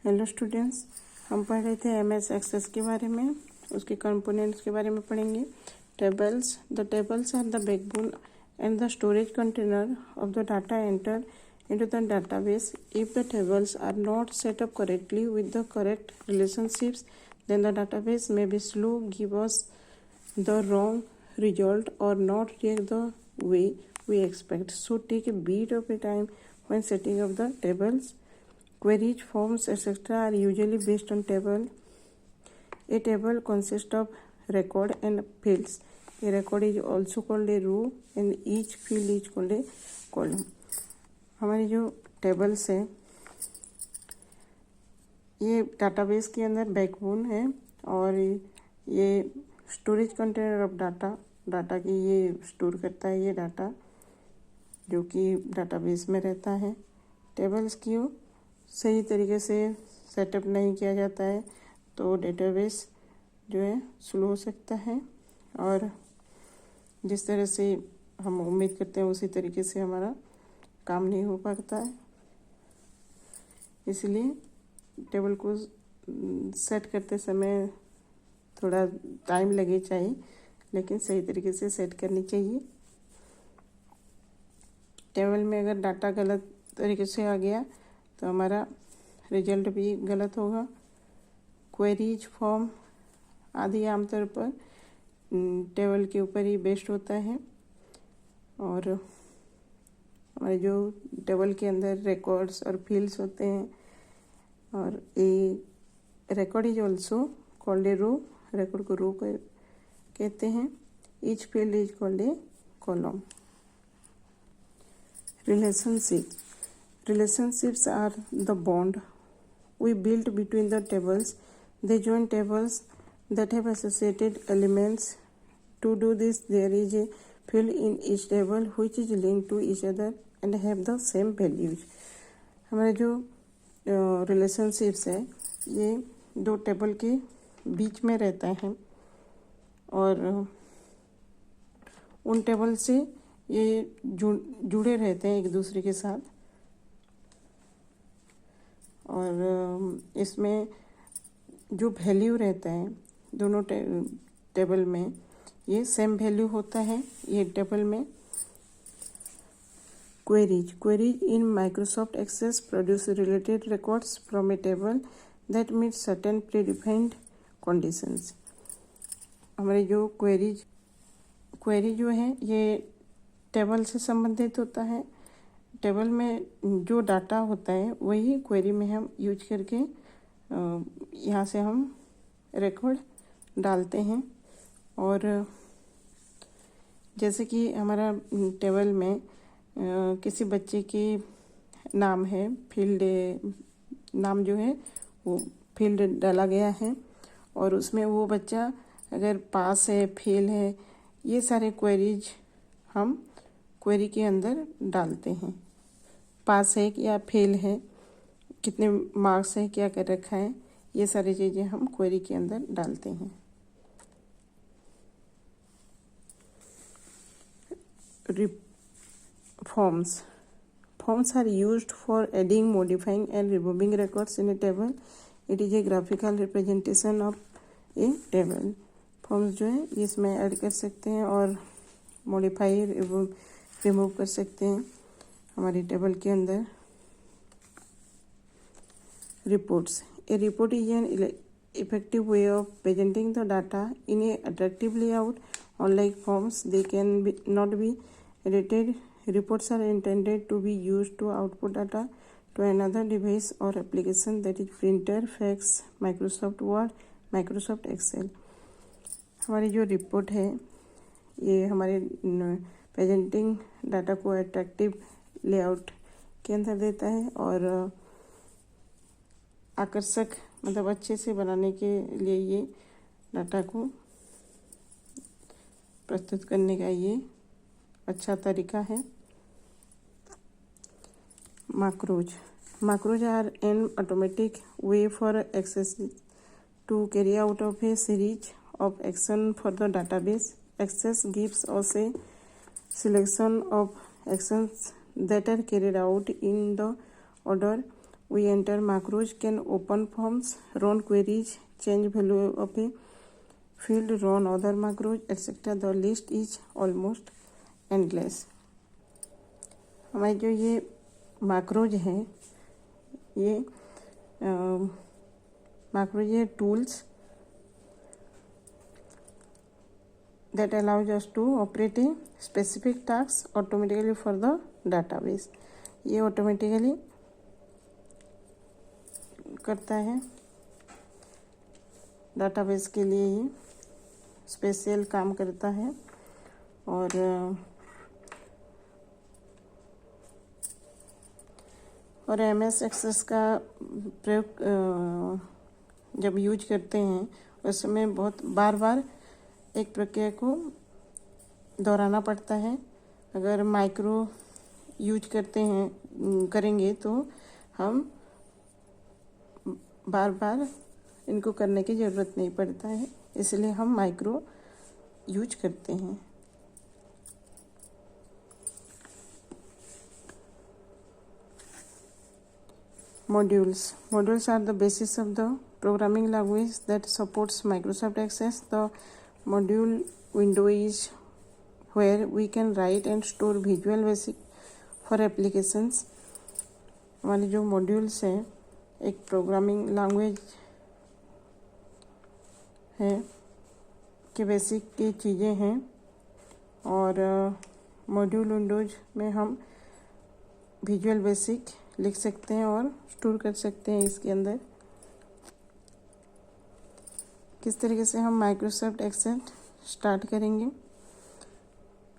Hello students, हम पढ़ रहे थे एमएस एक्सेस के बारे में, उसके कंपोनेंट्स के बारे में पढ़ेंगे। Tables, the tables are the backbone and the storage container of the data enter into the database. If the tables are not set up correctly with the correct relationships, then the database may be slow, give us the wrong result, or not react the way we expect. So take a bit of a time when setting up the tables. Queries, forms, etc. are usually based on table. A table consists of record and fields. A record is also called a row and each field is called a column. हमारी जो tables है ये database के अंदर backbone है और ये storage container of data की ये स्टोर करता है ये डाटा जो कि डाटाबेस में रहता है। टेबल्स की सही तरीके से सेटअप नहीं किया जाता है तो डेटाबेस जो है स्लो हो सकता है और जिस तरह से हम उम्मीद करते हैं उसी तरीके से हमारा काम नहीं हो पाता है। इसलिए टेबल को सेट करते समय थोड़ा टाइम लगे चाहिए, लेकिन सही तरीके से सेट करनी चाहिए। टेबल में अगर डाटा गलत तरीके से आ गया तो हमारा रिजल्ट भी गलत होगा। क्वेरीज, फॉर्म आदि आमतौर पर टेबल के ऊपर ही बेस्ड होता है और हमारे जो टेबल के अंदर रिकॉर्ड्स और फील्ड्स होते हैं और a record is also called a row, record को रो कहते हैं। Each field is called a column. Relationships are the bond we build between the tables. They join tables that have associated elements. To do this, there is a field in each table which is linked to each other and have the same values. हमारे जो relationships है ये दो table के बीच में रहता है और उन टेबल से ये जुड़े रहते हैं एक दूसरे के साथ और इसमें जो वैल्यू रहता है दोनों टेबल में ये सेम वैल्यू होता है ये टेबल में। Queries in Microsoft Access produce related records from a table that meet certain predefined conditions. हमारे जो क्वेरी जो है ये टेबल से संबंधित होता है। टेबल में जो डाटा होता है वही क्वेरी में हम यूज करके यहाँ से हम रिकॉर्ड डालते हैं और जैसे कि हमारा टेबल में किसी बच्चे के नाम है, फील्ड नाम जो है वो फील्ड डाला गया है और उसमें वो बच्चा अगर पास है, फेल है, ये सारे क्वेरीज हम क्वेरी के अंदर डालते हैं। पास है या फेल है, कितने मार्क्स है, क्या कर रखा है, ये सारी चीज़ें हम क्वेरी के अंदर डालते हैं। Forms are used for adding, modifying and removing records in a table. It is a graphical representation of a table. Forms जो है इसमें ऐड कर सकते हैं और मॉडिफाई रिमूव कर सकते हैं हमारी टेबल के अंदर। Reports. A report is an effective way of presenting the data in a attractive layout. Unlike forms, they not be edited. Reports are intended to be used to output data to another device or application, that is printer, fax, Microsoft Word, Microsoft Excel. हमारी जो report है ये हमारे presenting data को attractive layout के अंदर देता है और आकर्षक मतलब अच्छे से बनाने के लिए ये डाटा को प्रस्तुत करने का ये अच्छा तरीका है। Macros are an automatic way for access to carry out of a series of action for the database. Access gives us a selection of actions that are carried out in the order We enter macros, can open forms, run queries, change value of a field, run other macros, etc. The list is almost endless. हमारे जो ये macros हैं, ये macros ये tools that allows us to operate a specific task automatically for the database. ये automatically करता है database के लिए, ये स्पेशल काम करता है। और MS एक्सेस का प्रयोग जब यूज करते हैं उस समय बहुत बार बार एक प्रक्रिया को दोहराना पड़ता है। अगर माइक्रो यूज करेंगे तो हम बार बार इनको करने की ज़रूरत नहीं पड़ता है, इसलिए हम माइक्रो यूज करते हैं। Modules are the basis of the programming language that supports Microsoft Access. The module window is where we can write and store Visual Basic for applications. हमारे जो मॉड्यूल्स हैं एक प्रोग्रामिंग लैंग्वेज है कि basic की चीज़ें हैं, और मॉड्यूल विंडोज में हम विजुअल बेसिक लिख सकते हैं और स्टोर कर सकते हैं इसके अंदर। किस तरीके से हम माइक्रोसॉफ्ट एक्सेल स्टार्ट करेंगे।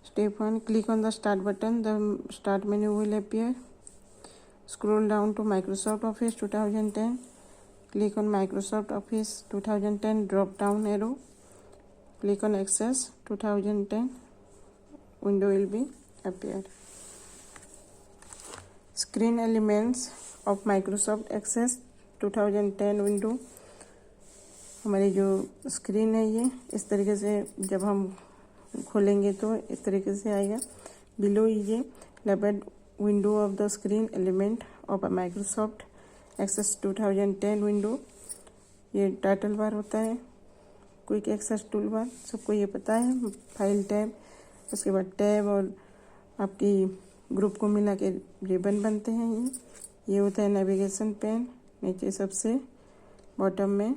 Step 1, click on the start button, the start menu will appear. Scroll down to Microsoft Office 2010, click on Microsoft Office 2010, drop down arrow, click on Access 2010, window will be appear. Screen elements of Microsoft Access 2010 window, हमारी जो screen है ये इस तरीके से जब हम खोलेंगे तो इस तरीके से आएगा। बिलो ये labelled window of the screen element of Microsoft Access 2010 window, ये टाइटल बार होता है। क्विक एक्सेस टूल बार सबको ये पता है। फाइल टैब, उसके बाद टैब और आपकी ग्रुप को मिला के रिबन बनते हैं। ये होता है नेविगेशन पेन, नीचे सबसे बॉटम में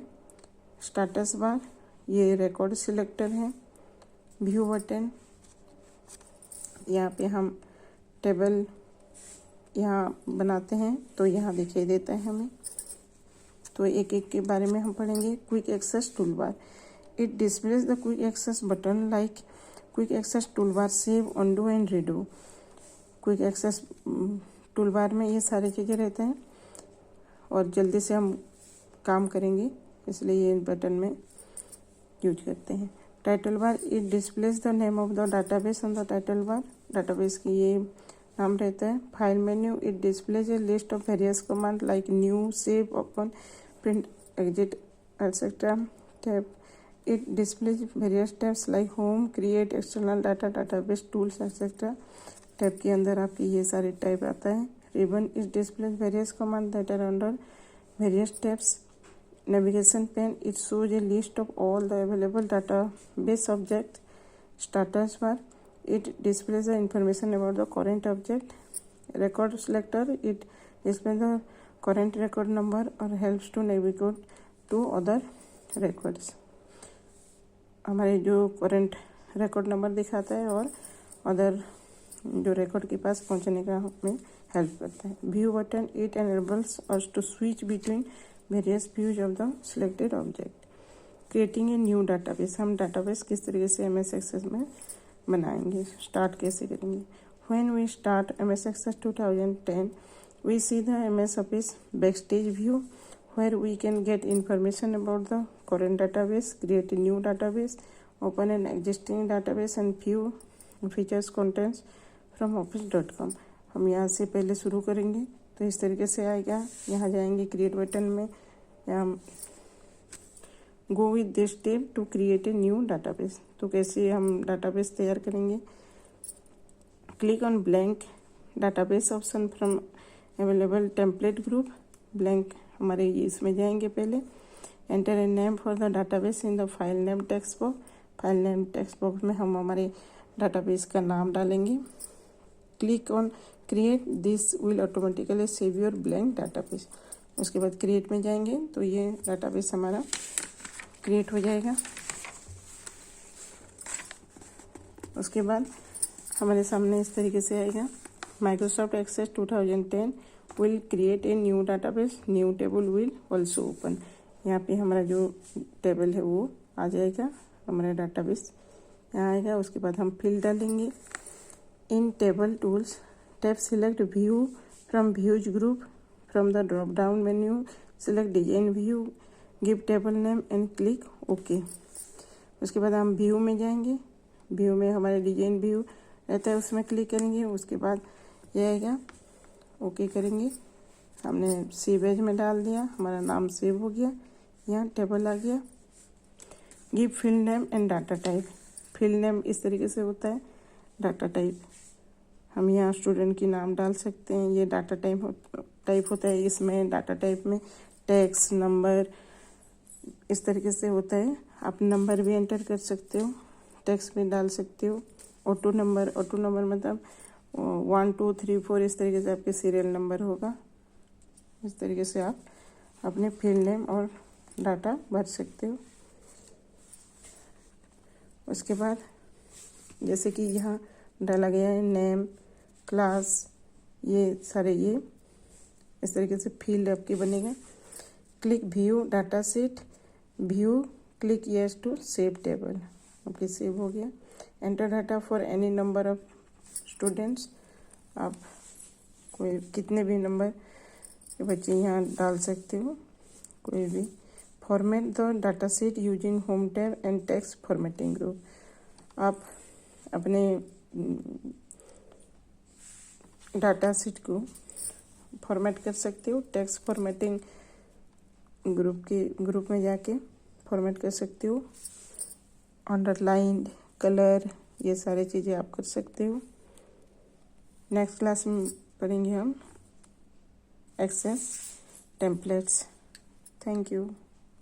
स्टेटस बार, ये रिकॉर्ड सिलेक्टर है। व्यू बटन, यहाँ पे हम टेबल यहाँ बनाते हैं तो यहाँ दिखाई देता है हमें, तो एक एक के बारे में हम पढ़ेंगे। Quick access tool bar, it displays the quick access button like quick access tool bar, save, undo and redo. Quick access tool bar में ये सारी चीज़ें रहते हैं और जल्दी से हम काम करेंगे, इसलिए ये बटन में यूज करते हैं। Title bar, it displays the name of the database on the title bar, database की ये नाम रहता है। File menu, it displays a list of various command like new, save, open, print, exit etcetera. Tab, it displays various tabs like home, create, external data, database, tools etcetera. Tab के अंदर आपकी ये सारे टैब आता है। Ribbon, it displays various command that are under various tabs. Navigation pane, it shows a list of all the available database object. Status bar, it displays the information about the current object. Record selector, it displays the current record number or helps to navigate to other records. हमारे जो current record number दिखाता है और other जो record के पास पहुंचने का हमें हेल्प करता है। View button, it enables us to switch between various views of the selected object. Creating a new database, हम डाटाबेस किस तरीके से MS एक्सेस में बनाएंगे, स्टार्ट कैसे करेंगे। When we start MS Access 2010, we see the MS Office backstage view where we can get information about the current database, create a new database, open an existing database and view features contents from office.com। हम यहाँ से पहले शुरू करेंगे तो इस तरीके से आएगा। यहाँ जाएंगे क्रिएट बटन में, यहाँ go with this step to create a new database, तो कैसे हम डाटाबेस तैयार करेंगे। Click on blank database option from available template group, blank हमारे इसमें जाएंगे। पहले enter a name for the database in the file name text box. File name text box में हम हमारे डाटाबेस का नाम डालेंगे। Click on create, this will automatically save your blank database. उसके बाद क्रिएट में जाएंगे तो ये डाटाबेस हमारा क्रिएट हो जाएगा। उसके बाद हमारे सामने इस तरीके से आएगा, Microsoft Access 2010 will create a new database, new table will also open. यहाँ पे हमारा जो टेबल है वो आ जाएगा, हमारा डाटाबेस यहाँ आएगा। उसके बाद हम फील्ड डालेंगे। इन table tools tab select view from views group, from the drop down menu select design view, give table name and click okay. उसके बाद हम व्यू में जाएंगे। व्यू में हमारे डिजाइन व्यू रहता है, उसमें क्लिक करेंगे। उसके बाद ये आएगा, ओके करेंगे। हमने सेव एज में डाल दिया, हमारा नाम सेव हो गया, यहाँ टेबल आ गया। Give field name and data type. Field name इस तरीके से होता है, डाटा टाइप हम यहाँ स्टूडेंट की नाम डाल सकते हैं। ये डाटा टाइप होता है, इसमें डाटा टाइप में टेक्स्ट, नंबर इस तरीके से होता है। आप नंबर भी एंटर कर सकते हो, टेक्स्ट भी डाल सकते हो। ऑटो नंबर मतलब 1 2 3 4 इस तरीके से आपके सीरियल नंबर होगा। इस तरीके से आप अपने फील्ड नेम और डाटा भर सकते हो। उसके बाद जैसे कि यहाँ डाला गया है नेम, क्लास, ये सारे ये इस तरीके से फील्ड आपके बनेगा। Click view data set, view click yes to save table, आपके सेव हो गया। Enter data for any number of students, आप कोई कितने भी नंबर के बच्चे यहाँ डाल सकते हो, कोई भी। Format the data set using home tab and text formatting group, आप अपने डाटा सेट को फॉर्मेट कर सकते हो। टेक्स्ट फॉर्मेटिंग ग्रुप में जाके फॉर्मेट कर सकते हो। अंडरलाइन, कलर, ये सारी चीज़ें आप कर सकते हो। नेक्स्ट क्लास में पढ़ेंगे हम एक्सेस टेम्पलेट्स। Thank you.